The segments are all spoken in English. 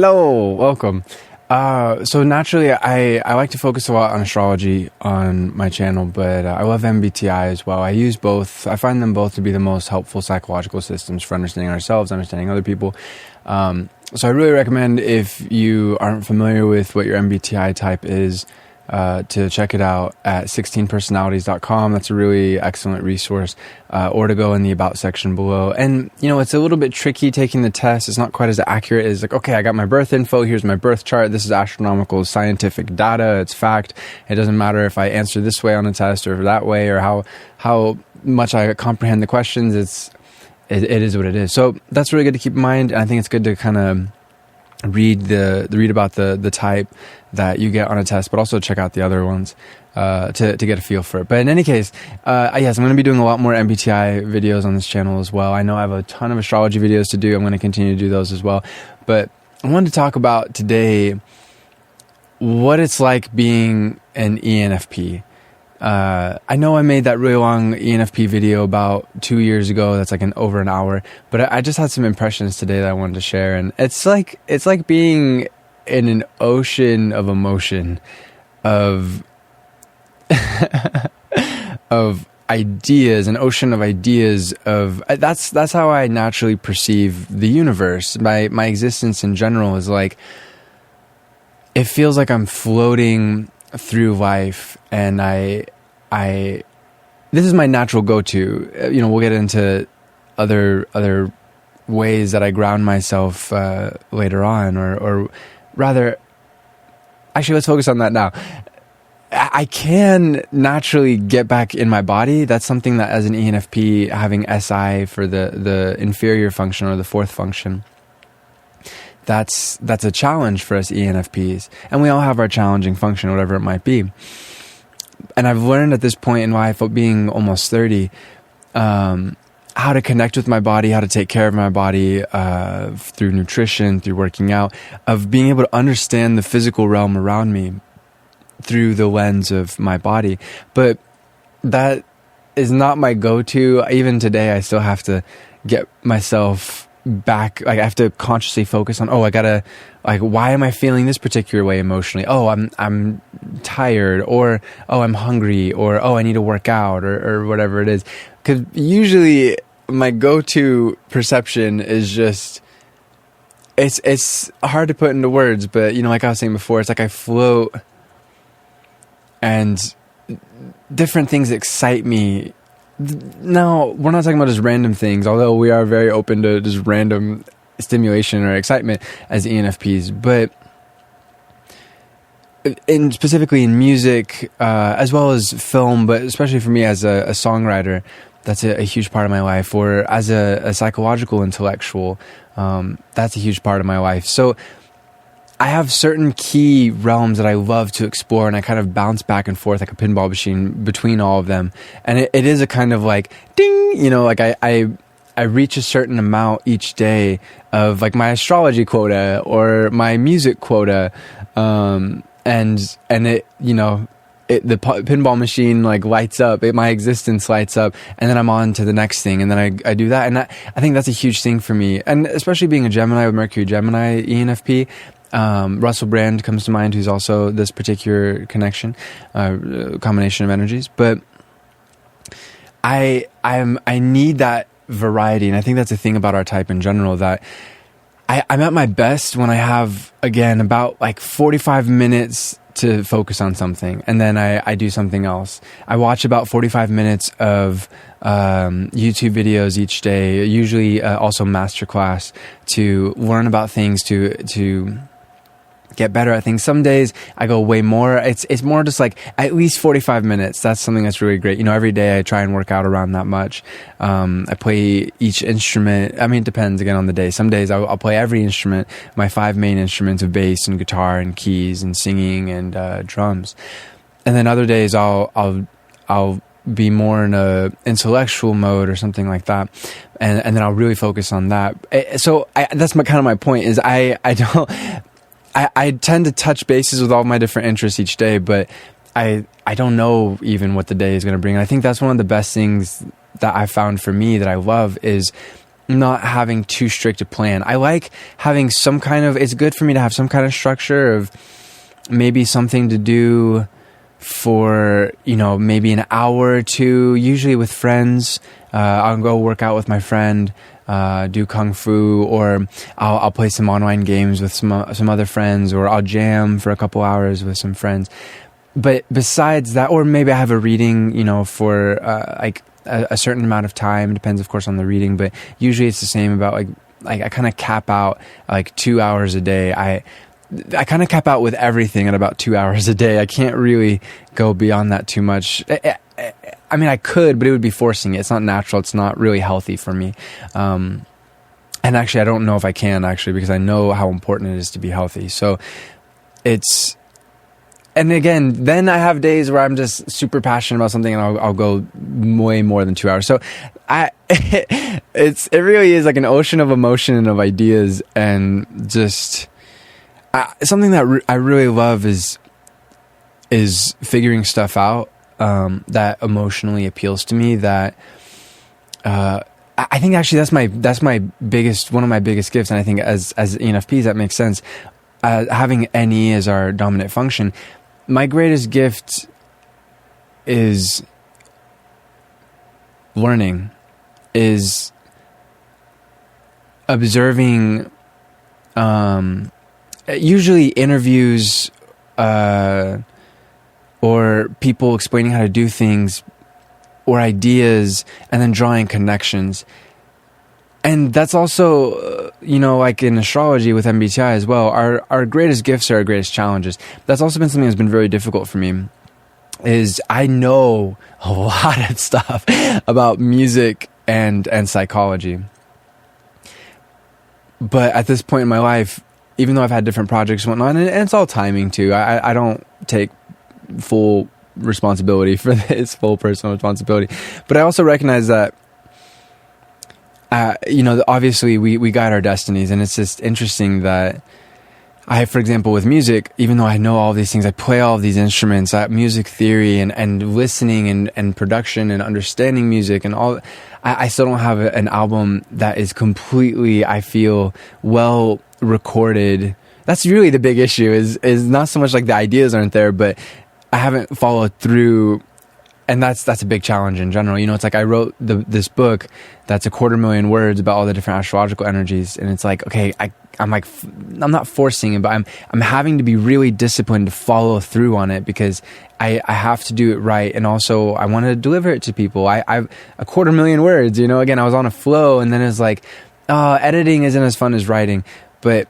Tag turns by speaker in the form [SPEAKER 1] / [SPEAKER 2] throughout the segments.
[SPEAKER 1] Hello, welcome. So naturally, I like to focus a lot on astrology on my channel, but I love MBTI as well. I use both. I find them both to be the most helpful psychological systems for understanding ourselves, understanding other people. So I really recommend, if you aren't familiar with what your MBTI type is, to check it out at 16personalities.com. That's a really excellent resource, or to go in the about section below. And, you know, it's a little bit tricky taking the test. It's not quite as accurate as like, okay, I got my birth info. Here's my birth chart. This is astronomical scientific data. It's fact. It doesn't matter if I answer this way on a test or that way, or how much I comprehend the questions. It is what it is. So that's really good to keep in mind. And I think it's good to kind of read about the type that you get on a test, but also check out the other ones to get a feel for it. But in any case, yes, I'm going to be doing a lot more MBTI videos on this channel as well. I know I have a ton of astrology videos to do. I'm going to continue to do those as well. But I wanted to talk about today what it's like being an ENFP. I know I made that really long ENFP video about 2 years ago. That's like over an hour, but I just had some impressions today that I wanted to share. And it's like being in an ocean of emotion, of ideas, an ocean of ideas that's how I naturally perceive the universe. My existence in general is like, it feels like I'm floating through life, and this is my natural go-to. You know, we'll get into other ways that I ground myself later on, or rather, actually, let's focus on that now. I can naturally get back in my body. That's something that, as an ENFP, having SI for the inferior function, or the fourth function, that's a challenge for us ENFPs. And we all have our challenging function, whatever it might be. And I've learned at this point in life, being almost 30, how to connect with my body, how to take care of my body through nutrition, through working out, of being able to understand the physical realm around me through the lens of my body. But that is not my go-to. Even today, I still have to get myself back. Like, I have to consciously focus on, I gotta, like, why am I feeling this particular way emotionally? I'm tired, or I'm hungry, or I need to work out, or whatever it is. Because usually my go-to perception is just, it's hard to put into words, but, you know, like I was saying before, it's like I float, and different things excite me. Now, we're not talking about just random things, although we are very open to just random stimulation or excitement as ENFPs, but specifically in music, as well as film, but especially for me as a songwriter, that's a huge part of my life, or as a psychological intellectual, that's a huge part of my life. So I have certain key realms that I love to explore, and I kind of bounce back and forth like a pinball machine between all of them. And it is a kind of like ding, you know, like I reach a certain amount each day of like my astrology quota or my music quota, and it, you know, the pinball machine like lights up, my existence lights up, and then I'm on to the next thing, and then I do that, and I think that's a huge thing for me, and especially being a Gemini, with Mercury Gemini ENFP. Russell Brand comes to mind, who's also this particular connection, combination of energies. But I need that variety, and I think that's a thing about our type in general, that I'm at my best when I have, again, about like 45 minutes to focus on something, and then I do something else. I watch about 45 minutes of YouTube videos each day, usually also masterclass, to learn about things, to get better at things. Some days I go way more. It's more just like at least 45 minutes. That's something that's really great. You know, every day I try and work out around that much. I play each instrument. I mean, it depends again on the day. Some days I'll play every instrument, my 5 main instruments of bass and guitar and keys and singing and drums. And then other days I'll be more in a intellectual mode or something like that, and then I'll really focus on that. So that's my point is I tend to touch bases with all my different interests each day, but I don't know even what the day is going to bring. And I think that's one of the best things that I found for me that I love is not having too strict a plan. I like having some kind of, it's good for me to have some kind of structure of maybe something to do for, maybe an hour or two, usually with friends. I'll go work out with my friend, do kung fu, or I'll play some online games with some other friends, or I'll jam for a couple hours with some friends. But besides that, or maybe I have a reading, for like a certain amount of time. Depends, of course, on the reading, but usually it's the same. About like I kind of cap out like 2 hours a day. I kind of cap out with everything at about 2 hours a day. I can't really go beyond that too much. I mean, I could, but it would be forcing it. It's not natural. It's not really healthy for me. And actually, I don't know if I can, actually, because I know how important it is to be healthy. So and again, then I have days where I'm just super passionate about something, and I'll go way more than 2 hours. So it really is like an ocean of emotion and of ideas, and just something that I really love is figuring stuff out that emotionally appeals to me. That I think actually that's my biggest, one of my biggest gifts, and I think as ENFPs that makes sense. Having NE as our dominant function, my greatest gift is learning, is observing, usually interviews or people explaining how to do things or ideas, and then drawing connections. And that's also, like in astrology with MBTI as well, our greatest gifts are our greatest challenges. That's also been something that's been very difficult for me, is I know a lot of stuff about music and psychology. But at this point in my life, even though I've had different projects and whatnot, and it's all timing too, I don't take full responsibility for this, full personal responsibility. But I also recognize that obviously we guide our destinies, and it's just interesting that for example, with music, even though I know all these things, I play all of these instruments, music theory and listening and production and understanding music and all, I still don't have an album that is completely, I feel, well recorded. That's really the big issue, is not so much like the ideas aren't there, but I haven't followed through. And that's a big challenge in general. It's like I wrote this book that's 250,000 words about all the different astrological energies, and it's like, okay, I'm not forcing it, but I'm having to be really disciplined to follow through on it, because I have to do it right, and also I want to deliver it to people. I've 250,000 words. Again, I was on a flow, and then it's like, editing isn't as fun as writing, but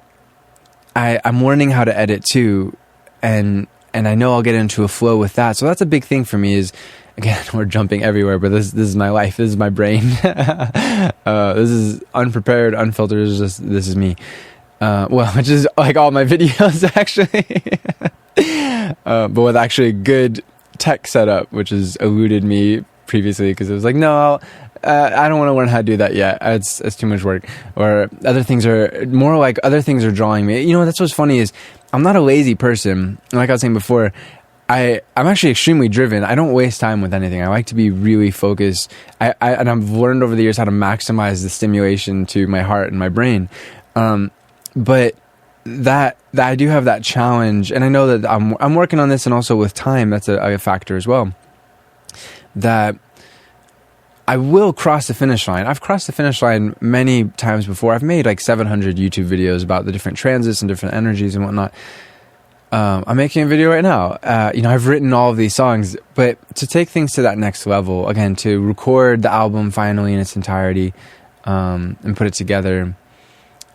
[SPEAKER 1] I'm learning how to edit too, and I know I'll get into a flow with that. So that's a big thing for me. Is, again, we're jumping everywhere, but this is my life. This is my brain. This is unprepared, unfiltered. This is me. Which is like all my videos, actually. But with actually good tech setup, which has eluded me previously, because it was like, no, I don't want to learn how to do that yet. It's too much work. Or other things are more like, other things are drawing me. That's what's funny is, I'm not a lazy person. Like I was saying before, I'm actually extremely driven. I don't waste time with anything. I like to be really focused. And I've learned over the years how to maximize the stimulation to my heart and my brain. But that I do have that challenge, and I know that I'm working on this, and also with time, that's a factor as well. That I will cross the finish line. I've crossed the finish line many times before. I've made like 700 YouTube videos about the different transits and different energies and whatnot. I'm making a video right now. I've written all of these songs, but to take things to that next level, again, to record the album finally in its entirety, and put it together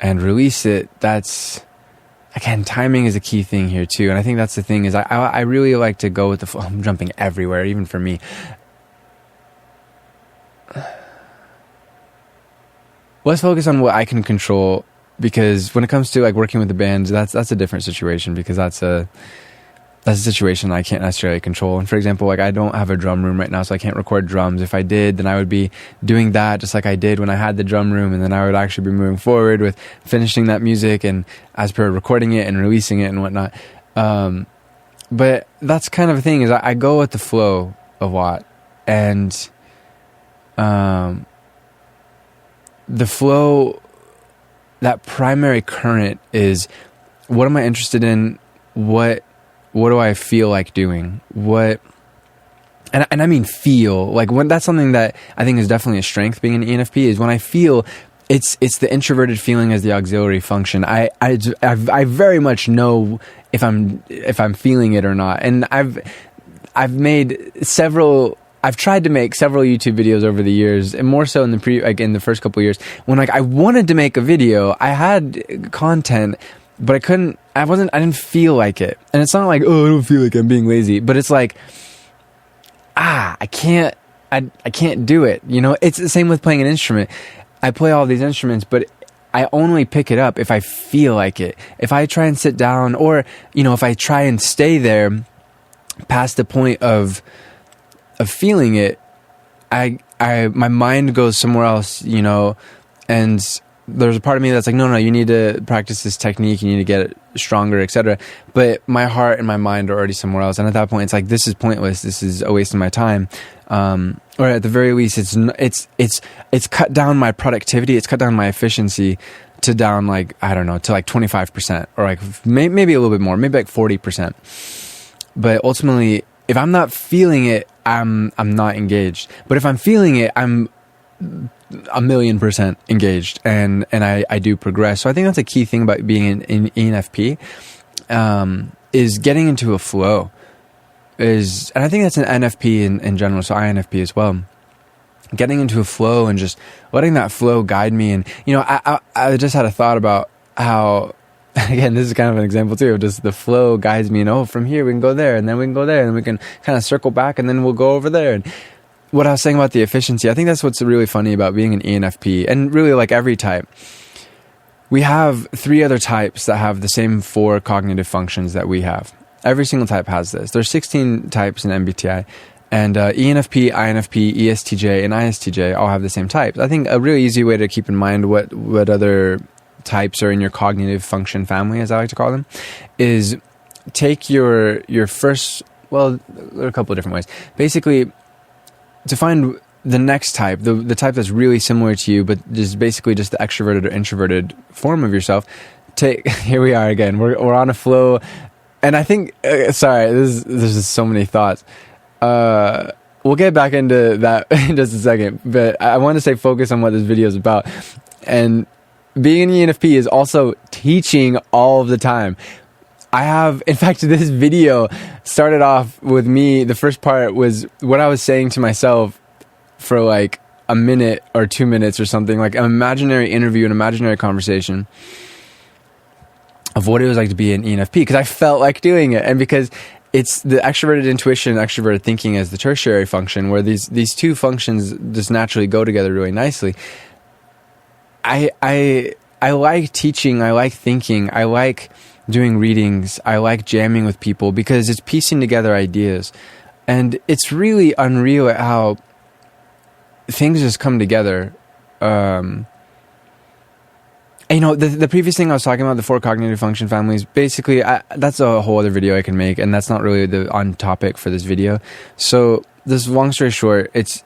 [SPEAKER 1] and release it, that's, again, timing is a key thing here too. And I think that's the thing, is I really like to go with the flow. I'm jumping everywhere, even for me. Let's focus on what I can control, because when it comes to like working with the bands, that's a different situation, because that's a situation I can't necessarily control. And for example, like I don't have a drum room right now, so I can't record drums. If I did, then I would be doing that just like I did when I had the drum room, and then I would actually be moving forward with finishing that music and as per recording it and releasing it and whatnot. But that's kind of a thing, is I go with the flow a lot, and the flow, that primary current is, what am I interested in? What do I feel like doing? And I mean feel, like when that's something that I think is definitely a strength being an ENFP, is when I feel, it's the introverted feeling as the auxiliary function. I very much know if I'm feeling it or not. And I've tried to make several YouTube videos over the years, and more so in the first couple of years, when like I wanted to make a video, I had content, but I didn't feel like it. And it's not like, oh, I don't feel like I'm being lazy, but it's like, I can't do it. You know, it's the same with playing an instrument. I play all these instruments, but I only pick it up if I feel like it. If I try and sit down, or, you know, if I try and stay there past the point of feeling it, my mind goes somewhere else, you know, and there's a part of me that's like, no, you need to practice this technique, you need to get it stronger, etc. But my heart and my mind are already somewhere else, and at that point, it's like, this is pointless. This is a waste of my time. Or at the very least, it's cut down my productivity. It's cut down my efficiency to down, like, I don't know, to like 25%, or like maybe a little bit more, maybe like 40%. But ultimately, if I'm not feeling it, I'm not engaged. But if I'm feeling it, I'm 1,000,000% engaged, and I do progress. So I think that's a key thing about being in ENFP, is getting into a flow. And I think that's an NFP in general, so INFP as well. Getting into a flow and just letting that flow guide me. And, you know, I just had a thought about how, again, this is kind of an example too, of just the flow guides me, and from here we can go there, and then we can go there, and then we can kind of circle back, and then we'll go over there. And what I was saying about the efficiency, I think that's what's really funny about being an ENFP, and really like every type. We have 3 other types that have the same 4 cognitive functions that we have. Every single type has this. There's 16 types in MBTI, and ENFP, INFP, ESTJ, and ISTJ all have the same types. I think a really easy way to keep in mind what other types are in your cognitive function family, as I like to call them, is take your first, well, there are a couple of different ways. Basically, to find the next type, the type that's really similar to you, but just basically just the extroverted or introverted form of yourself, here we are again. We're on a flow. And I think, sorry, there's just so many thoughts. We'll get back into that in just a second, but I want to say focus on what this video is about. And being an ENFP is also teaching all of the time. In fact, this video started off with me, the first part was what I was saying to myself for like a minute or 2 minutes or something, like an imaginary interview, an imaginary conversation of what it was like to be an ENFP, because I felt like doing it, and because it's the extroverted intuition and extroverted thinking as the tertiary function, where these 2 functions just naturally go together really nicely. I like teaching, I like thinking, I like doing readings, I like jamming with people, because it's piecing together ideas, and it's really unreal at how things just come together. You know, the previous thing I was talking about, the 4 cognitive function families, basically, that's a whole other video I can make, and that's not really on topic for this video. So, this long story short, it's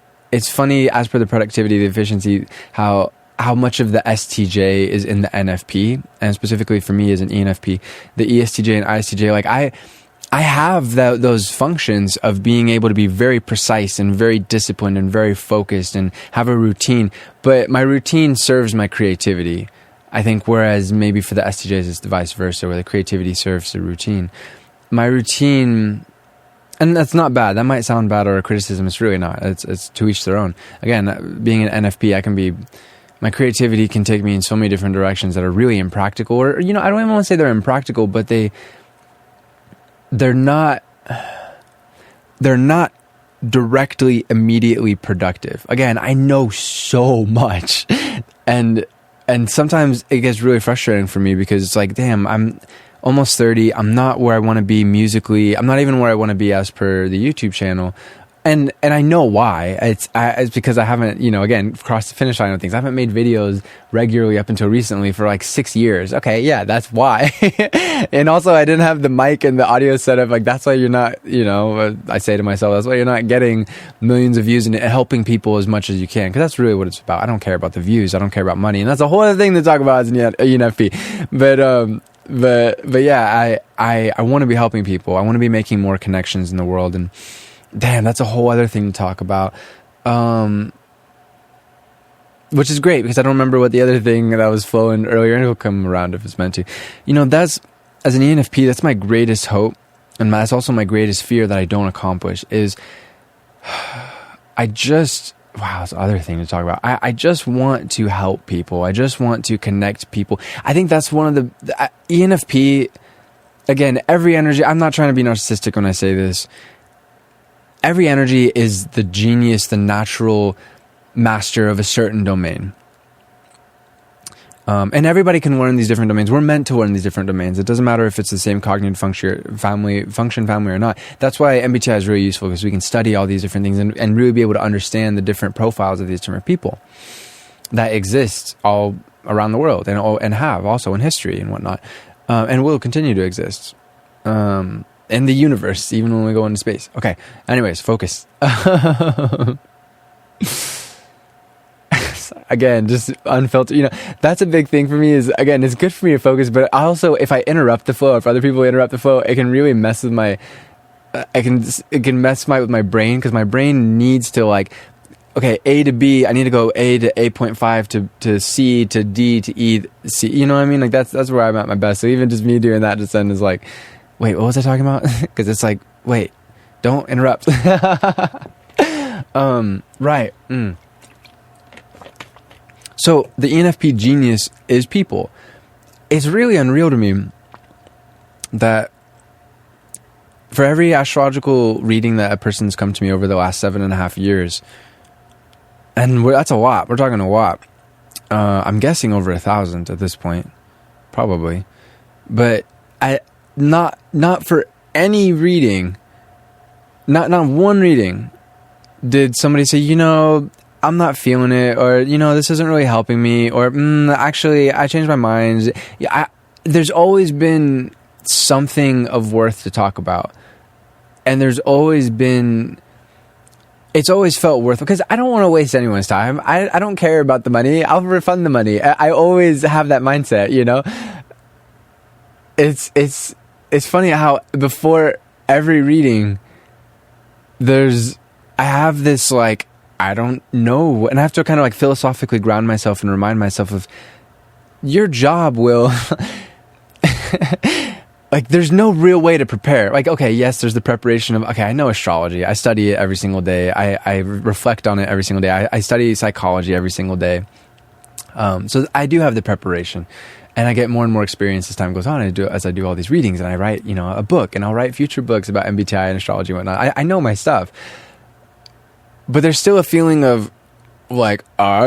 [SPEAKER 1] funny, as per the productivity, the efficiency, how much of the STJ is in the NFP, and specifically for me as an ENFP, the ESTJ and ISTJ, like I have those functions of being able to be very precise and very disciplined and very focused and have a routine, but my routine serves my creativity. I think, whereas maybe for the STJs it's the vice versa, where the creativity serves the routine. My routine, and that's not bad. That might sound bad or a criticism. It's really not. It's to each their own. Again, being an NFP, my creativity can take me in so many different directions that are really impractical. Or, you know, I don't even want to say they're impractical, but they're not directly, immediately productive. Again, I know so much, and sometimes it gets really frustrating for me, because it's like, damn, I'm almost 30. I'm not where I want to be musically. I'm not even where I want to be as per the YouTube channel. and I know why. It's because I haven't, again, crossed the finish line of things. I haven't made videos regularly up until recently for like 6 years. Okay, yeah, that's why. And also, I didn't have the mic and the audio setup. Like, that's why you're not, I say to myself, that's why you're not getting millions of views and helping people as much as you can. Because that's really what it's about. I don't care about the views. I don't care about money. And that's a whole other thing to talk about as an ENFP. But yeah, I want to be helping people. I want to be making more connections in the world. And damn, that's a whole other thing to talk about. Which is great because I don't remember what the other thing that was flowing earlier, and it'll come around if it's meant to. That's, as an ENFP, that's my greatest hope. And that's also my greatest fear that I don't accomplish is that's the other thing to talk about. I just want to help people. I just want to connect people. I think that's one of the ENFP, again, every energy, I'm not trying to be narcissistic when I say this. Every energy is the genius, the natural master of a certain domain. And everybody can learn these different domains. We're meant to learn these different domains. It doesn't matter if it's the same cognitive function family or not. That's why MBTI is really useful, because we can study all these different things and really be able to understand the different profiles of these different people that exist all around the world and have also in history and whatnot, and will continue to exist in the universe, even when we go into space. Okay. Anyways, focus. Again, just unfiltered, that's a big thing for me is, again, it's good for me to focus, but also if I interrupt the flow, if other people interrupt the flow, it can really mess with my, it can mess with my brain, because my brain needs to okay, A to B, I need to go A to 8.5 to C to D to E, C, you know what I mean? That's where I'm at my best. So even just me doing that just then is wait, what was I talking about? Because it's wait, don't interrupt. Right. So the ENFP genius is people. It's really unreal to me that for every astrological reading that a person's come to me over the last 7.5 years, and that's a lot. We're talking a lot. I'm guessing over 1,000 at this point, probably. But not for any reading, not one reading, did somebody say, I'm not feeling it, or, this isn't really helping me, or, actually, I changed my mind. There's always been something of worth to talk about. And it's always felt worth, because I don't want to waste anyone's time. I don't care about the money. I'll refund the money. I always have that mindset, It's funny how before every reading, I have this, I don't know. And I have to kind of philosophically ground myself and remind myself of your job will, there's no real way to prepare. Okay, yes, there's the preparation of, I know astrology. I study it every single day. I reflect on it every single day. I study psychology every single day. So I do have the preparation, and I get more and more experience as time goes on. As I do all these readings, and I write, a book, and I'll write future books about MBTI and astrology and whatnot. I know my stuff. But there's still a feeling of, I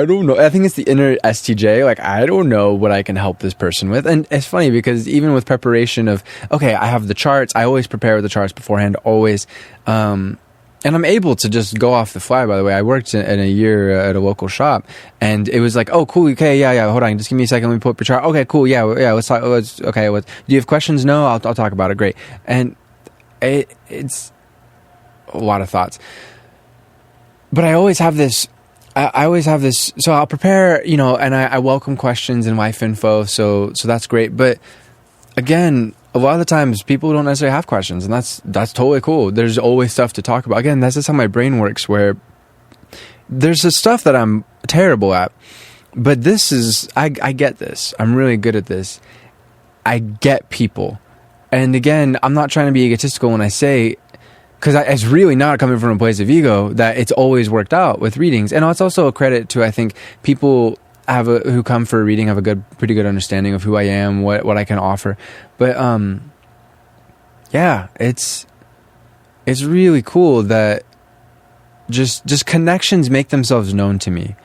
[SPEAKER 1] don't know. I think it's the inner STJ. I don't know what I can help this person with. And it's funny because even with preparation of, I have the charts. I always prepare with the charts beforehand, always. And I'm able to just go off the fly, by the way. I worked in a year at a local shop, and it was oh, cool. Okay, yeah. Hold on. Just give me a second. Let me pull up your chart. Okay, cool. Yeah. Let's talk. Do you have questions? No, I'll talk about it. Great. And it's a lot of thoughts. But I always have this, so I'll prepare, and I welcome questions and life info, so that's great. But again, a lot of the times people don't necessarily have questions, and that's totally cool. There's always stuff to talk about. Again, that's just how my brain works, where there's the stuff that I'm terrible at, but I get this. I'm really good at this. I get people. And again, I'm not trying to be egotistical when I say, because it's really not coming from a place of ego, that it's always worked out with readings. And it's also a credit to, I think, people who come for a reading have a pretty good understanding of who I am, what I can offer. But yeah, it's really cool that just connections make themselves known to me.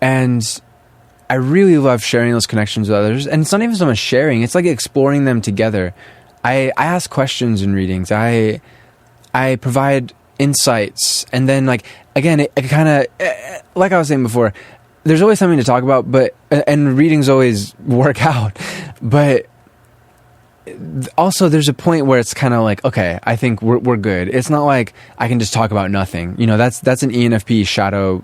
[SPEAKER 1] And I really love sharing those connections with others. And it's not even so much sharing, it's exploring them together. I ask questions in readings. I provide insights. And then like, again, it kind of, like I was saying before, there's always something to talk about, but, and readings always work out, but also there's a point where it's kind of like, okay, I think we're good. It's not like I can just talk about nothing. You know, that's an ENFP shadow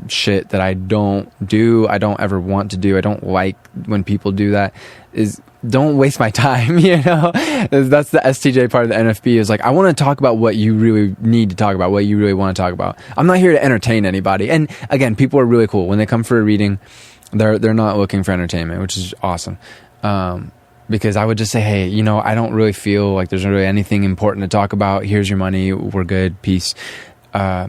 [SPEAKER 1] shit that I don't do. I don't ever want to do. I don't like when people do that. Is don't waste my time, you know? That's the STJ part of the NFP, is like, I want to talk about what you really need to talk about, what you really want to talk about. I'm not here to entertain anybody. And again, people are really cool. When they come for a reading, they're not looking for entertainment, which is awesome. Because I would just say, hey, you know, I don't really feel like there's really anything important to talk about. Here's your money. We're good. Peace. I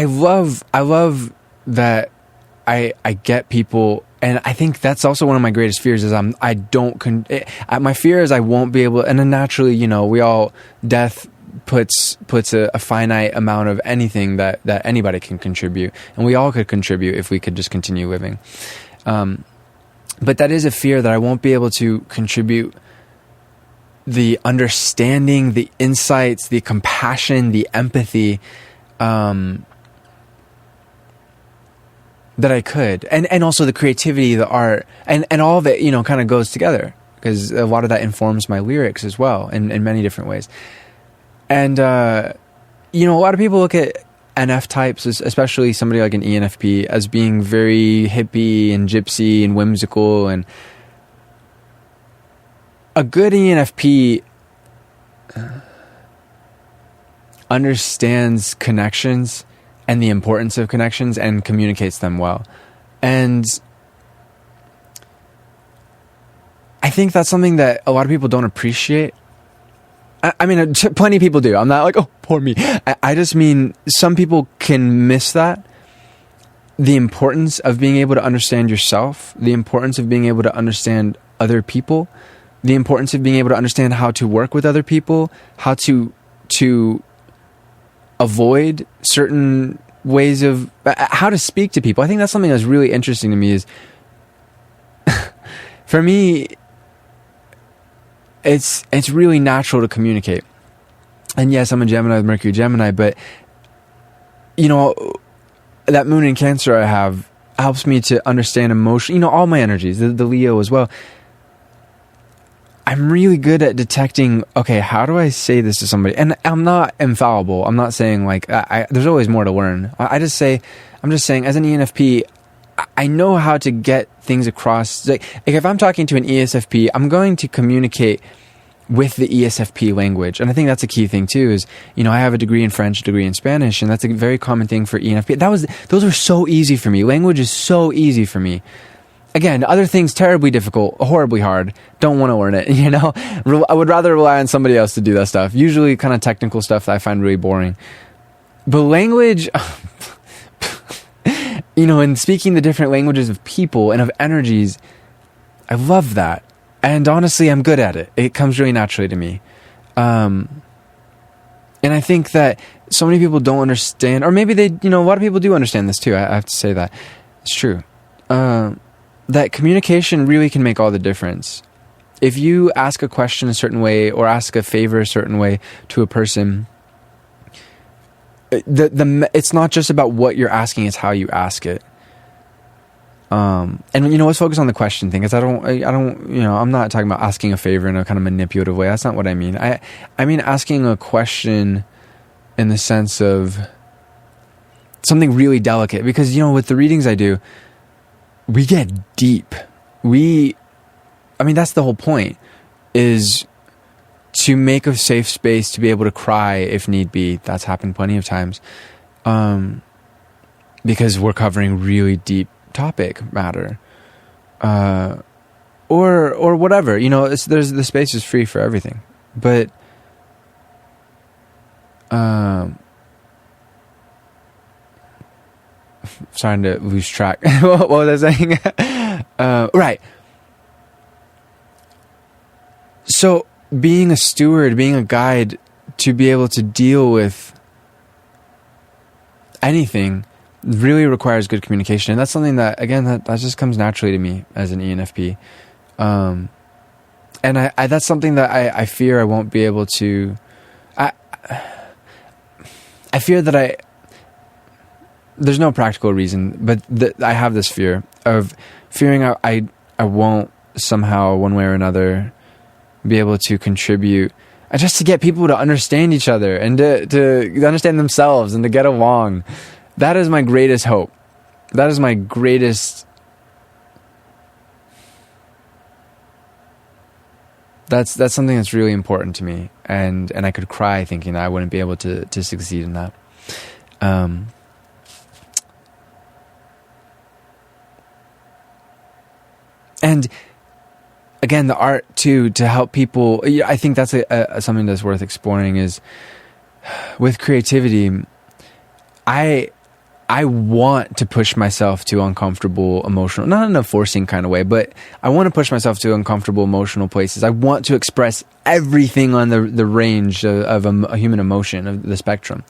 [SPEAKER 1] love that I get people, and I think that's also one of my greatest fears is my fear is I won't be able, and then naturally, you know, death puts a finite amount of anything that anybody can contribute, and we all could contribute if we could just continue living. But that is a fear that I won't be able to contribute the understanding, the insights, the compassion, the empathy, that I could, and also the creativity, the art, and all of it, you know, kind of goes together, because a lot of that informs my lyrics as well in many different ways. And, you know, a lot of people look at NF types, especially somebody like an ENFP, as being very hippie and gypsy and whimsical. And a good ENFP understands connections and the importance of connections and communicates them well. And I think that's something that a lot of people don't appreciate. I mean, plenty of people do. I'm not like, oh, poor me. I just mean some people can miss that. The importance of being able to understand yourself, the importance of being able to understand other people, the importance of being able to understand how to work with other people, how to avoid certain ways of how to speak to people. I think that's something that's really interesting to me is for me, it's really natural to communicate. And yes, I'm a Gemini with Mercury Gemini, but you know, that moon in Cancer I have helps me to understand emotion, you know, all my energies, the Leo as well. I'm really good at detecting, okay, how do I say this to somebody? And I'm not infallible. I'm not saying like, there's always more to learn. I'm just saying, as an ENFP, I know how to get things across. Like if I'm talking to an ESFP, I'm going to communicate with the ESFP language. And I think that's a key thing too, is, you know, I have a degree in French, a degree in Spanish, and that's a very common thing for ENFP. Those are so easy for me. Language is so easy for me. Again, other things terribly difficult, horribly hard. Don't want to learn it, you know? I would rather rely on somebody else to do that stuff. Usually kind of technical stuff that I find really boring. But language, you know, and speaking the different languages of people and of energies, I love that. And honestly, I'm good at it. It comes really naturally to me. And I think that so many people don't understand, or maybe they, you know, a lot of people do understand this too. I have to say that. It's true. That communication really can make all the difference. If you ask a question a certain way or ask a favor a certain way to a person, it's not just about what you're asking, it's how you ask it. And you know, let's focus on the question thing, because I don't, you know, I'm not talking about asking a favor in a kind of manipulative way. That's not what I mean. I mean asking a question in the sense of something really delicate, because, you know, with the readings I do, we get deep. I mean, that's the whole point, is to make a safe space to be able to cry if need be. That's happened plenty of times. Because we're covering really deep topic matter. Or whatever, you know, the space is free for everything. But, starting to lose track. What was I saying? Right. So being a steward, being a guide to be able to deal with anything really requires good communication. And that's something that, again, that just comes naturally to me as an ENFP. And I that's something that I fear I won't be able to. I fear that there's no practical reason, but I have this fear of fearing I won't somehow, one way or another, be able to contribute, and just to get people to understand each other and to understand themselves and to get along. That is my greatest hope. That is my greatest. That's something that's really important to me, and I could cry thinking that I wouldn't be able to succeed in that. And again, the art too, to help people. I think that's something that's worth exploring. Is with creativity, I want to push myself to uncomfortable emotional, not in a forcing kind of way, but I want to push myself to uncomfortable emotional places. I want to express everything on the range of a human emotion, of the spectrum.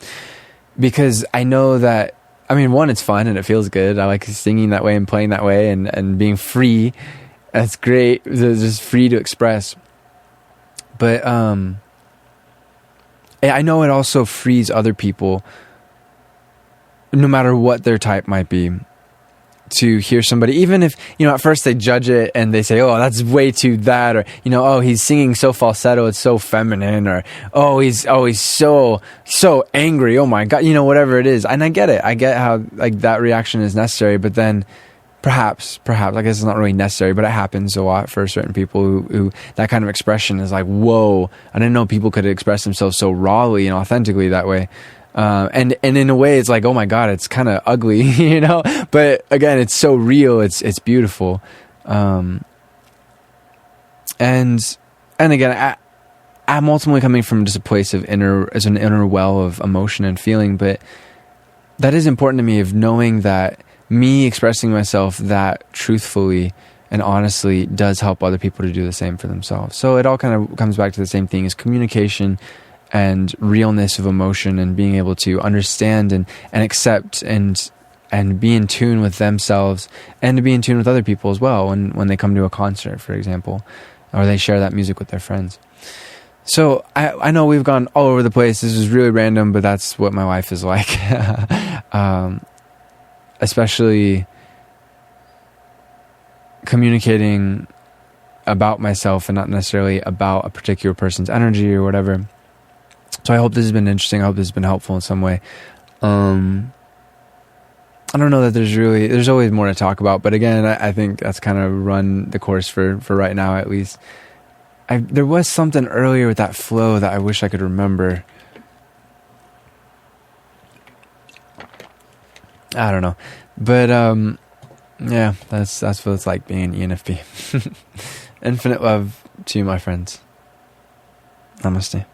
[SPEAKER 1] Because I know that, I mean, one, it's fun and it feels good. I like singing that way and playing that way and being free. That's great. It's just free to express. But I know it also frees other people, no matter what their type might be, to hear somebody, even if, at first they judge it and they say, oh, that's way too that, or, oh, he's singing so falsetto, it's so feminine, or, oh, he's so angry, oh my God, whatever it is. And I get it. I get how, like, that reaction is necessary, but then perhaps, I guess it's not really necessary, but it happens a lot for certain people who that kind of expression is like, whoa, I didn't know people could express themselves so rawly and authentically that way. And in a way, it's like, oh my God, it's kind of ugly, But again, it's so real. It's beautiful. And again, I'm ultimately coming from just a place of as an inner well of emotion and feeling. But that is important to me, of knowing that me expressing myself that truthfully and honestly does help other people to do the same for themselves. So it all kind of comes back to the same thing, is communication and realness of emotion, and being able to understand and accept and be in tune with themselves, and to be in tune with other people as well when they come to a concert, for example, or they share that music with their friends. So I know we've gone all over the place. This is really random, but that's what my life is like. Especially communicating about myself and not necessarily about a particular person's energy or whatever. So I hope this has been interesting. I hope this has been helpful in some way. I don't know that there's always more to talk about, but again, I think that's kind of run the course for right now, at least. There was something earlier with that flow that I wish I could remember. I don't know, but yeah, that's what it's like being an ENFP. Infinite love to you, my friends. Namaste.